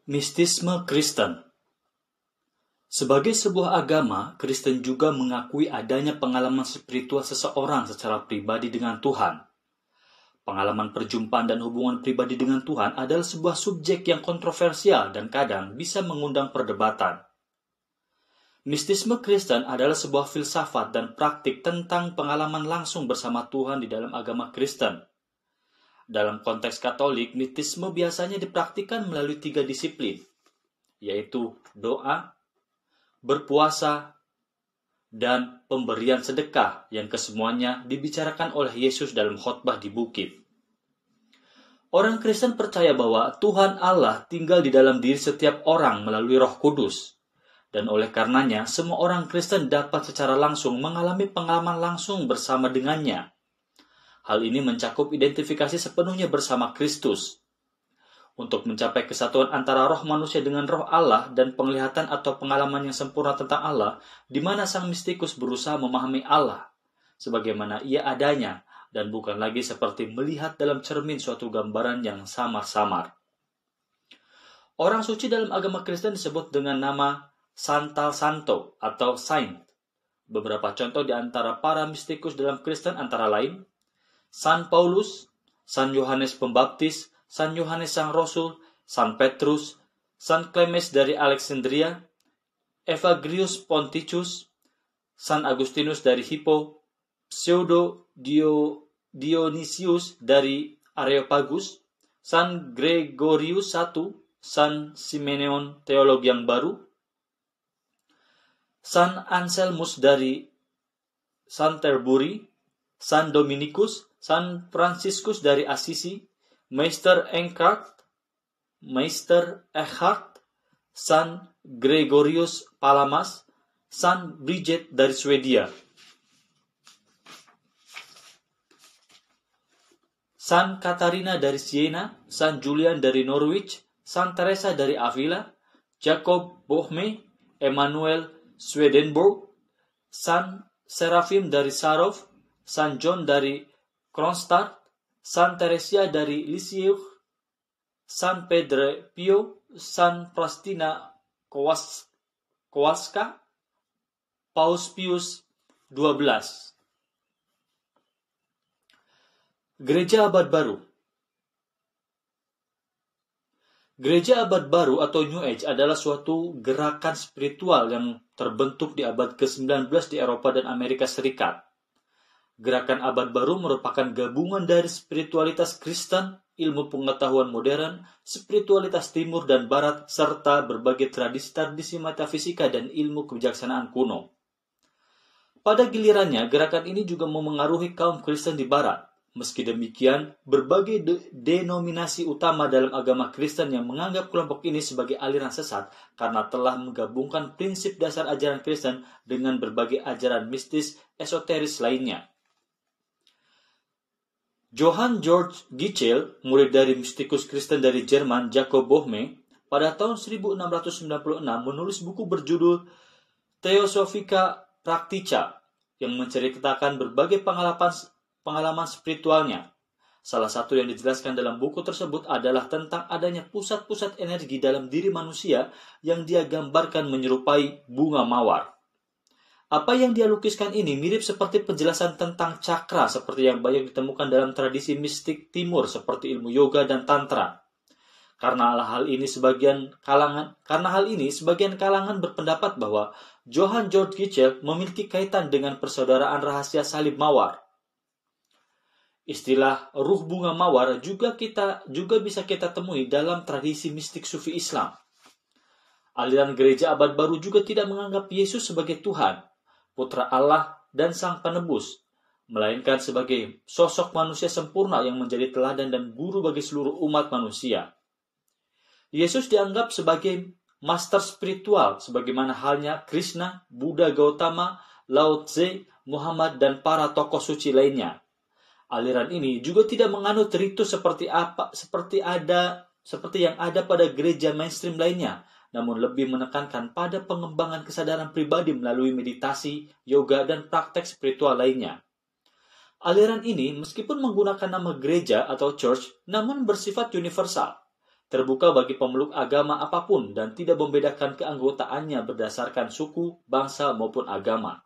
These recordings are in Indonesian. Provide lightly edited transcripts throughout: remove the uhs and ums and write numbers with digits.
Mistisme Kristen. Sebagai sebuah agama, Kristen juga mengakui adanya pengalaman spiritual seseorang secara pribadi dengan Tuhan. Pengalaman perjumpaan dan hubungan pribadi dengan Tuhan adalah sebuah subjek yang kontroversial dan kadang bisa mengundang perdebatan. Mistisme Kristen adalah sebuah filsafat dan praktik tentang pengalaman langsung bersama Tuhan di dalam agama Kristen. Dalam konteks Katolik, mistisme biasanya dipraktikkan melalui 3 disiplin, yaitu doa, berpuasa, dan pemberian sedekah yang kesemuanya dibicarakan oleh Yesus dalam khotbah di bukit. Orang Kristen percaya bahwa Tuhan Allah tinggal di dalam diri setiap orang melalui Roh Kudus, dan oleh karenanya semua orang Kristen dapat secara langsung mengalami pengalaman langsung bersama dengannya. Hal ini mencakup identifikasi sepenuhnya bersama Kristus. Untuk mencapai kesatuan antara roh manusia dengan roh Allah dan penglihatan atau pengalaman yang sempurna tentang Allah, di mana sang mistikus berusaha memahami Allah sebagaimana ia adanya dan bukan lagi seperti melihat dalam cermin suatu gambaran yang samar-samar. Orang suci dalam agama Kristen disebut dengan nama Santal Santo atau Saint. Beberapa contoh di antara para mistikus dalam Kristen antara lain San Paulus, San Yohanes Pembaptis, San Yohanes Sang Rasul, San Petrus, San Clemens dari Alexandria, Evagrius Ponticus, San Agustinus dari Hippo, Pseudo Dionysius dari Areopagus, San Gregorius I, San Simeon Teolog yang Baru, San Anselmus dari Canterbury, San Dominikus, San Franciscus dari Assisi, Meister Eckhart, San Gregorius Palamas, San Bridget dari Swedia, San Katarina dari Siena, San Julian dari Norwich, San Teresa dari Avila, Jacob Bohme, Emanuel Swedenborg, San Serafim dari Sarov, San John dari Kronstadt, San Teresia dari Lisieux, San Pedro Pio, San Prastina Kowalska, Paus Pius XII. Gereja Abad Baru. Gereja Abad Baru atau New Age adalah suatu gerakan spiritual yang terbentuk di abad ke-19 di Eropa dan Amerika Serikat. Gerakan Abad Baru merupakan gabungan dari spiritualitas Kristen, ilmu pengetahuan modern, spiritualitas Timur dan Barat, serta berbagai tradisi metafisika dan ilmu kebijaksanaan kuno. Pada gilirannya, gerakan ini juga memengaruhi kaum Kristen di Barat. Meski demikian, berbagai denominasi utama dalam agama Kristen yang menganggap kelompok ini sebagai aliran sesat karena telah menggabungkan prinsip dasar ajaran Kristen dengan berbagai ajaran mistis esoteris lainnya. Johann Georg Gichel, murid dari mistikus Kristen dari Jerman Jacob Bohme, pada tahun 1696 menulis buku berjudul Theosophica Practica yang menceritakan berbagai pengalaman spiritualnya. Salah satu yang dijelaskan dalam buku tersebut adalah tentang adanya pusat-pusat energi dalam diri manusia yang dia gambarkan menyerupai bunga mawar. Apa yang dia lukiskan ini mirip seperti penjelasan tentang cakra seperti yang banyak ditemukan dalam tradisi mistik timur seperti ilmu yoga dan tantra. Karena hal ini sebagian kalangan berpendapat bahwa Johann Georg Gichel memiliki kaitan dengan persaudaraan rahasia salib mawar. Istilah ruh bunga mawar juga bisa kita temui dalam tradisi mistik Sufi Islam. Aliran gereja Abad Baru juga tidak menganggap Yesus sebagai Tuhan, Putra Allah dan Sang Penebus, melainkan sebagai sosok manusia sempurna yang menjadi teladan dan guru bagi seluruh umat manusia. Yesus dianggap sebagai master spiritual, sebagaimana halnya Krishna, Buddha Gautama, Lao Tse, Muhammad, dan para tokoh suci lainnya. Aliran ini juga tidak menganut ritus seperti yang ada pada gereja mainstream lainnya, namun lebih menekankan pada pengembangan kesadaran pribadi melalui meditasi, yoga, dan praktek spiritual lainnya. Aliran ini meskipun menggunakan nama gereja atau church, namun bersifat universal. terbuka bagi pemeluk agama apapun dan tidak membedakan keanggotaannya berdasarkan suku, bangsa, maupun agama.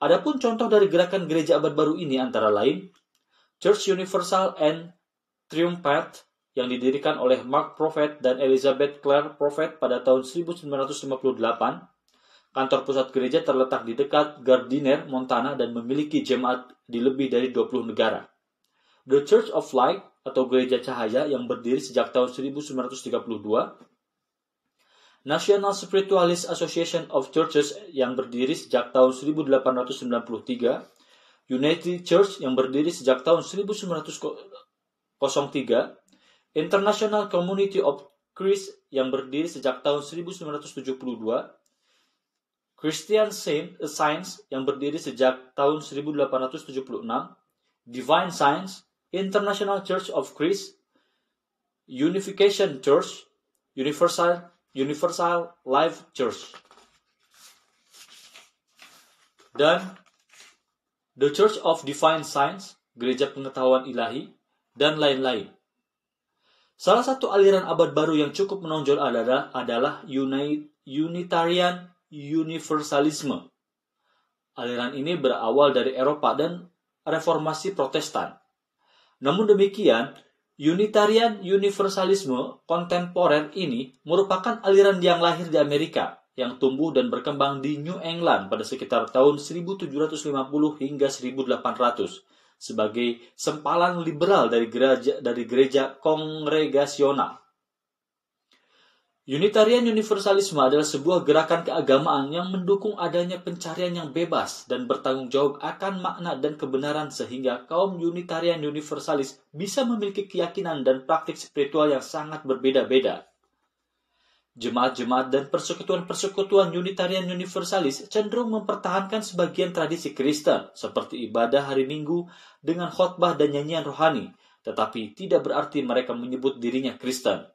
Adapun contoh dari gerakan gereja abad baru ini antara lain Church Universal and Triumphant yang didirikan oleh Mark Prophet dan Elizabeth Clare Prophet pada tahun 1958. Kantor pusat gereja terletak di dekat Gardiner, Montana dan memiliki jemaat di lebih dari 20 negara. The Church of Light atau Gereja Cahaya yang berdiri sejak tahun 1932, National Spiritualist Association of Churches yang berdiri sejak tahun 1893, United Church yang berdiri sejak tahun 1903, International Community of Christ yang berdiri sejak tahun 1972, Christian Science yang berdiri sejak tahun 1876, Divine Science, International Church of Christ, Unification Church, Universal Life Church, dan The Church of Divine Science, Gereja Pengetahuan Ilahi, dan lain-lain. Salah satu aliran abad baru yang cukup menonjol adalah Unitarian Universalisme. Aliran ini berawal dari Eropa dan reformasi Protestan. Namun demikian, Unitarian Universalisme kontemporer ini merupakan aliran yang lahir di Amerika, yang tumbuh dan berkembang di New England pada sekitar tahun 1750 hingga 1800 sebagai sempalan liberal dari gereja kongregasional. Unitarian Universalisme adalah sebuah gerakan keagamaan yang mendukung adanya pencarian yang bebas dan bertanggung jawab akan makna dan kebenaran sehingga kaum Unitarian Universalis bisa memiliki keyakinan dan praktik spiritual yang sangat berbeda-beda. Jemaat-jemaat dan persekutuan-persekutuan Unitarian Universalis cenderung mempertahankan sebagian tradisi Kristen seperti ibadah hari Minggu dengan khotbah dan nyanyian rohani, tetapi tidak berarti mereka menyebut dirinya Kristen.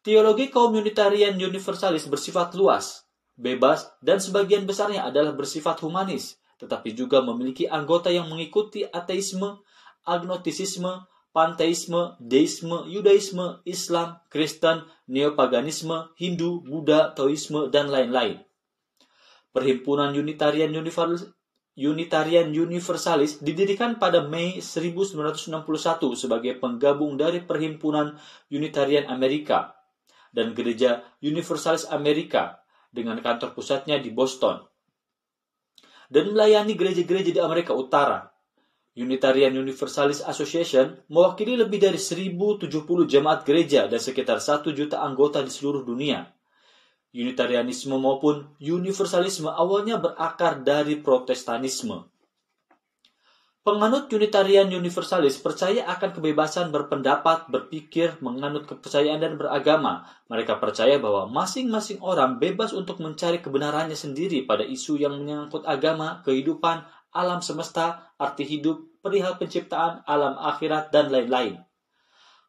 Teologi kaum Unitarian Universalis bersifat luas, bebas, dan sebagian besarnya adalah bersifat humanis, tetapi juga memiliki anggota yang mengikuti ateisme, agnostisisme, panteisme, deisme, Yudaisme, Islam, Kristen, neopaganisme, Hindu, Buddha, Taoisme, dan lain-lain. Perhimpunan Unitarian Universalis didirikan pada Mei 1961 sebagai penggabung dari Perhimpunan Unitarian Amerika dan Gereja Universalis Amerika dengan kantor pusatnya di Boston dan melayani gereja-gereja di Amerika Utara. Unitarian Universalis Association mewakili lebih dari 1.070 jemaat gereja dan sekitar 1 juta anggota di seluruh dunia. Unitarianisme maupun Universalisme awalnya berakar dari Protestanisme. Penganut Unitarian Universalis percaya akan kebebasan berpendapat, berpikir, menganut kepercayaan dan beragama. Mereka percaya bahwa masing-masing orang bebas untuk mencari kebenarannya sendiri pada isu yang menyangkut agama, kehidupan, alam semesta, arti hidup, perihal penciptaan, alam akhirat, dan lain-lain.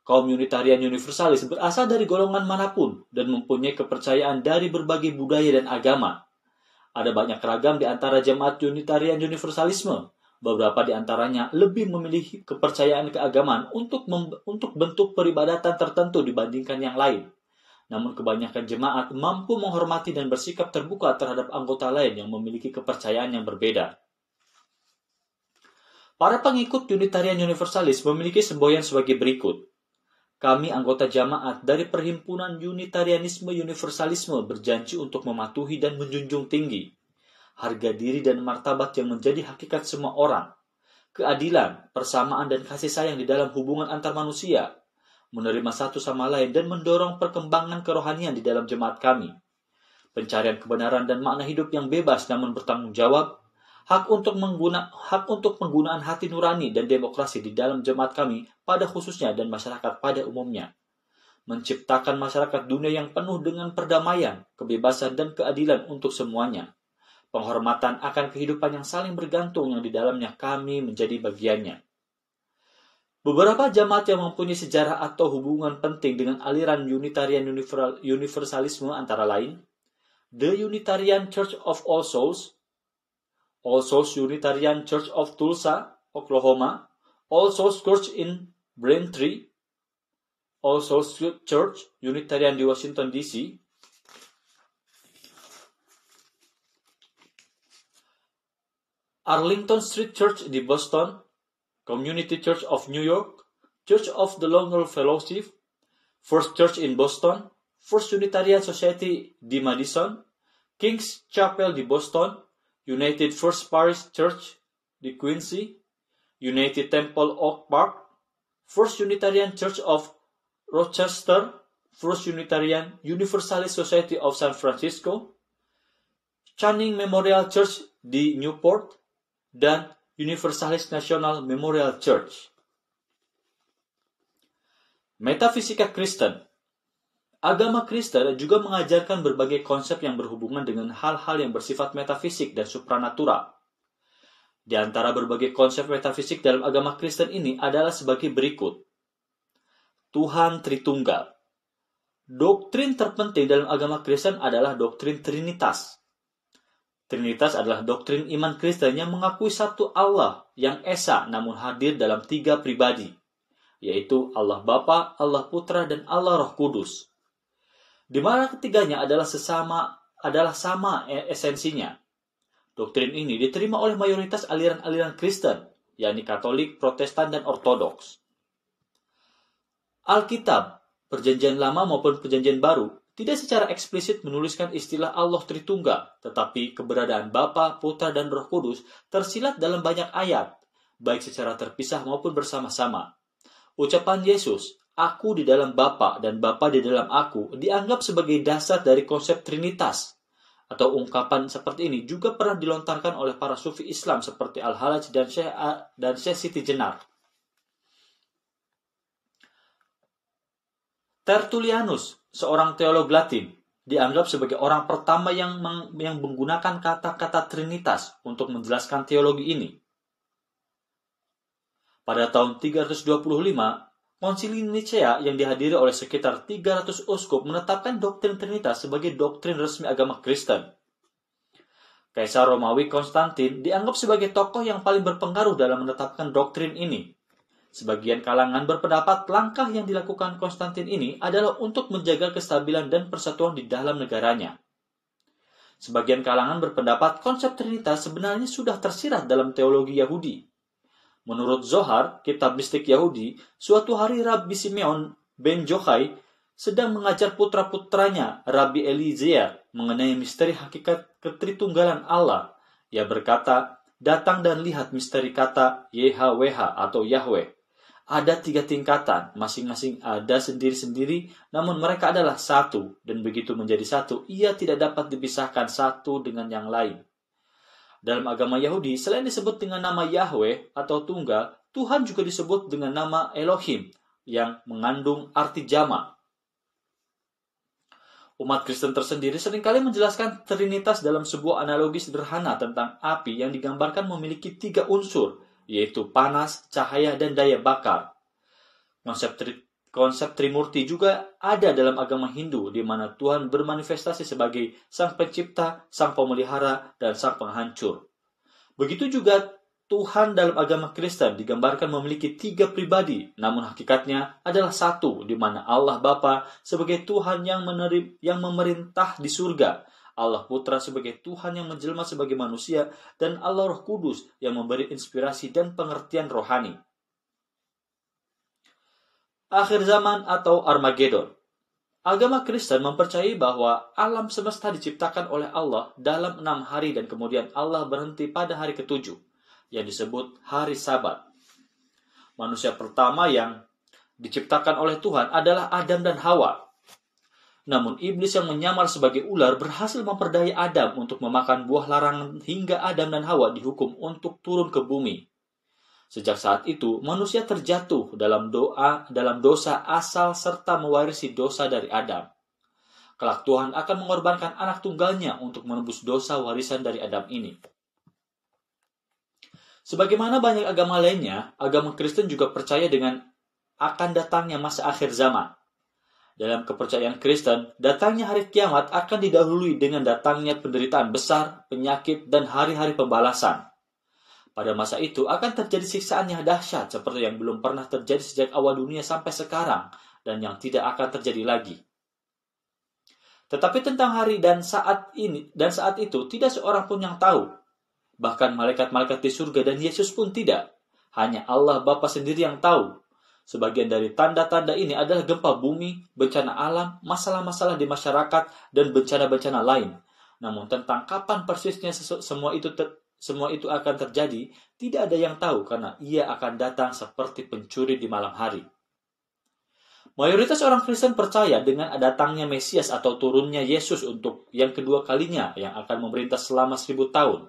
Kaum Unitarian Universalis berasal dari golongan manapun dan mempunyai kepercayaan dari berbagai budaya dan agama. Ada banyak ragam di antara jemaat Unitarian Universalisme. Beberapa di antaranya lebih memilih kepercayaan keagamaan untuk bentuk peribadatan tertentu dibandingkan yang lain. Namun kebanyakan jemaat mampu menghormati dan bersikap terbuka terhadap anggota lain yang memiliki kepercayaan yang berbeda. Para pengikut Unitarian Universalis memiliki semboyan sebagai berikut. Kami anggota jamaat dari Perhimpunan Unitarianisme Universalisme berjanji untuk mematuhi dan menjunjung tinggi harga diri dan martabat yang menjadi hakikat semua orang, keadilan, persamaan dan kasih sayang di dalam hubungan antar manusia, menerima satu sama lain dan mendorong perkembangan kerohanian di dalam jemaat kami, pencarian kebenaran dan makna hidup yang bebas namun bertanggung jawab, hak untuk penggunaan hati nurani dan demokrasi di dalam jemaat kami pada khususnya dan masyarakat pada umumnya, menciptakan masyarakat dunia yang penuh dengan perdamaian, kebebasan dan keadilan untuk semuanya, penghormatan akan kehidupan yang saling bergantung yang di dalamnya kami menjadi bagiannya. Beberapa jamaat yang mempunyai sejarah atau hubungan penting dengan aliran Unitarian Universalisme antara lain The Unitarian Church of All Souls Unitarian Church of Tulsa, Oklahoma, All Souls Church in Braintree, All Souls Church, Unitarian di Washington, D.C., Arlington Street Church di Boston, Community Church of New York, Church of the Long Road Fellowship, First Church in Boston, First Unitarian Society di Madison, King's Chapel di Boston, United First Parish Church di Quincy, United Temple Oak Park, First Unitarian Church of Rochester, First Unitarian Universalist Society of San Francisco, Channing Memorial Church di Newport, dan Universalist National Memorial Church. Metafisika Kristen. Agama Kristen juga mengajarkan berbagai konsep yang berhubungan dengan hal-hal yang bersifat metafisik dan supranatural. Di antara berbagai konsep metafisik dalam agama Kristen ini adalah sebagai berikut. Tuhan Tritunggal. Doktrin terpenting dalam agama Kristen adalah doktrin Trinitas. Trinitas adalah doktrin iman Kristen yang mengakui satu Allah yang esa namun hadir dalam 3 pribadi, yaitu Allah Bapa, Allah Putra, dan Allah Roh Kudus. Di mana ketiganya adalah sama esensinya. Doktrin ini diterima oleh mayoritas aliran-aliran Kristen, yakni Katolik, Protestan, dan Ortodoks. Alkitab, Perjanjian Lama maupun Perjanjian Baru, tidak secara eksplisit menuliskan istilah Allah Tritunggal, tetapi keberadaan Bapa, Putra, dan Roh Kudus tersilat dalam banyak ayat, baik secara terpisah maupun bersama-sama. Ucapan Yesus, "Aku di dalam Bapa dan Bapa di dalam aku," dianggap sebagai dasar dari konsep Trinitas. Atau ungkapan seperti ini juga pernah dilontarkan oleh para sufi Islam seperti Al-Halaj dan Syekh Siti Jenar. Tertullianus, seorang teolog Latin, dianggap sebagai orang pertama yang menggunakan kata-kata Trinitas untuk menjelaskan teologi ini. Pada tahun 325, Konsili Nicea yang dihadiri oleh sekitar 300 uskup menetapkan doktrin Trinitas sebagai doktrin resmi agama Kristen. Kaisar Romawi Konstantin dianggap sebagai tokoh yang paling berpengaruh dalam menetapkan doktrin ini. Sebagian kalangan berpendapat langkah yang dilakukan Konstantin ini adalah untuk menjaga kestabilan dan persatuan di dalam negaranya. Sebagian kalangan berpendapat konsep Trinitas sebenarnya sudah tersirat dalam teologi Yahudi. Menurut Zohar, kitab mistik Yahudi, suatu hari Rabbi Simeon ben Yochai sedang mengajar putra-putranya Rabbi Eliezer mengenai misteri hakikat ketritunggalan Allah. Ia berkata, "Datang dan lihat misteri kata YHWH atau Yahweh. Ada 3 tingkatan, masing-masing ada sendiri-sendiri, namun mereka adalah satu, dan begitu menjadi satu, ia tidak dapat dipisahkan satu dengan yang lain." Dalam agama Yahudi, selain disebut dengan nama Yahweh atau tunggal, Tuhan juga disebut dengan nama Elohim yang mengandung arti jamak. Umat Kristen tersendiri seringkali menjelaskan Trinitas dalam sebuah analogi sederhana tentang api yang digambarkan memiliki 3 unsur, yaitu panas, cahaya, dan daya bakar. Konsep Trimurti juga ada dalam agama Hindu, di mana Tuhan bermanifestasi sebagai Sang Pencipta, Sang Pemelihara, dan Sang Penghancur. Begitu juga Tuhan dalam agama Kristen digambarkan memiliki 3 pribadi, namun hakikatnya adalah satu, di mana Allah Bapa sebagai Tuhan yang memerintah di surga, Allah Putra sebagai Tuhan yang menjelma sebagai manusia, dan Allah Roh Kudus yang memberi inspirasi dan pengertian rohani. Akhir zaman atau Armageddon. Agama Kristen mempercayai bahwa alam semesta diciptakan oleh Allah dalam 6 hari dan kemudian Allah berhenti pada hari ke-7, yang disebut hari Sabat. Manusia pertama yang diciptakan oleh Tuhan adalah Adam dan Hawa. Namun iblis yang menyamar sebagai ular berhasil memperdaya Adam untuk memakan buah larangan hingga Adam dan Hawa dihukum untuk turun ke bumi. Sejak saat itu, manusia terjatuh dalam dosa asal serta mewarisi dosa dari Adam. Kelak Tuhan akan mengorbankan anak tunggalnya untuk menebus dosa warisan dari Adam ini. Sebagaimana banyak agama lainnya, agama Kristen juga percaya dengan akan datangnya masa akhir zaman. Dalam kepercayaan Kristen, datangnya hari kiamat akan didahului dengan datangnya penderitaan besar, penyakit, dan hari-hari pembalasan. Pada masa itu akan terjadi siksaan yang dahsyat seperti yang belum pernah terjadi sejak awal dunia sampai sekarang, dan yang tidak akan terjadi lagi. Tetapi tentang hari dan saat itu tidak seorang pun yang tahu. Bahkan malaikat-malaikat di surga dan Yesus pun tidak. Hanya Allah Bapa sendiri yang tahu. Sebagian dari tanda-tanda ini adalah gempa bumi, bencana alam, masalah-masalah di masyarakat, dan bencana-bencana lain. Namun tentang kapan persisnya semua itu akan terjadi, tidak ada yang tahu karena ia akan datang seperti pencuri di malam hari. Mayoritas orang Kristen percaya dengan datangnya Mesias atau turunnya Yesus untuk yang kedua kalinya yang akan memerintah selama 1000 tahun.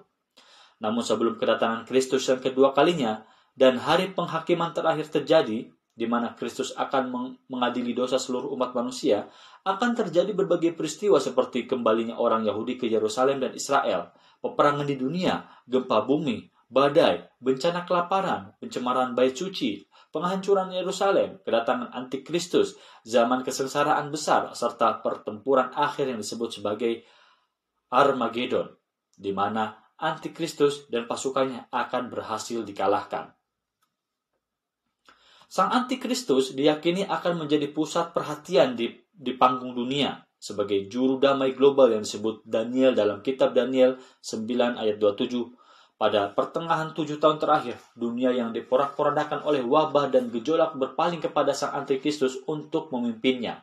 Namun sebelum kedatangan Kristus yang kedua kalinya dan hari penghakiman terakhir terjadi, di mana Kristus akan mengadili dosa seluruh umat manusia, akan terjadi berbagai peristiwa seperti kembalinya orang Yahudi ke Yerusalem dan Israel, peperangan di dunia, gempa bumi, badai, bencana kelaparan, pencemaran bait suci, penghancuran Yerusalem, kedatangan antikristus, zaman kesengsaraan besar, serta pertempuran akhir yang disebut sebagai Armageddon, di mana antikristus dan pasukannya akan berhasil dikalahkan. Sang antikristus diyakini akan menjadi pusat perhatian di panggung dunia sebagai juru damai global yang disebut Daniel dalam kitab Daniel 9 ayat 27. Pada pertengahan 7 tahun terakhir, dunia yang diporak-porandakan oleh wabah dan gejolak berpaling kepada sang antikristus untuk memimpinnya.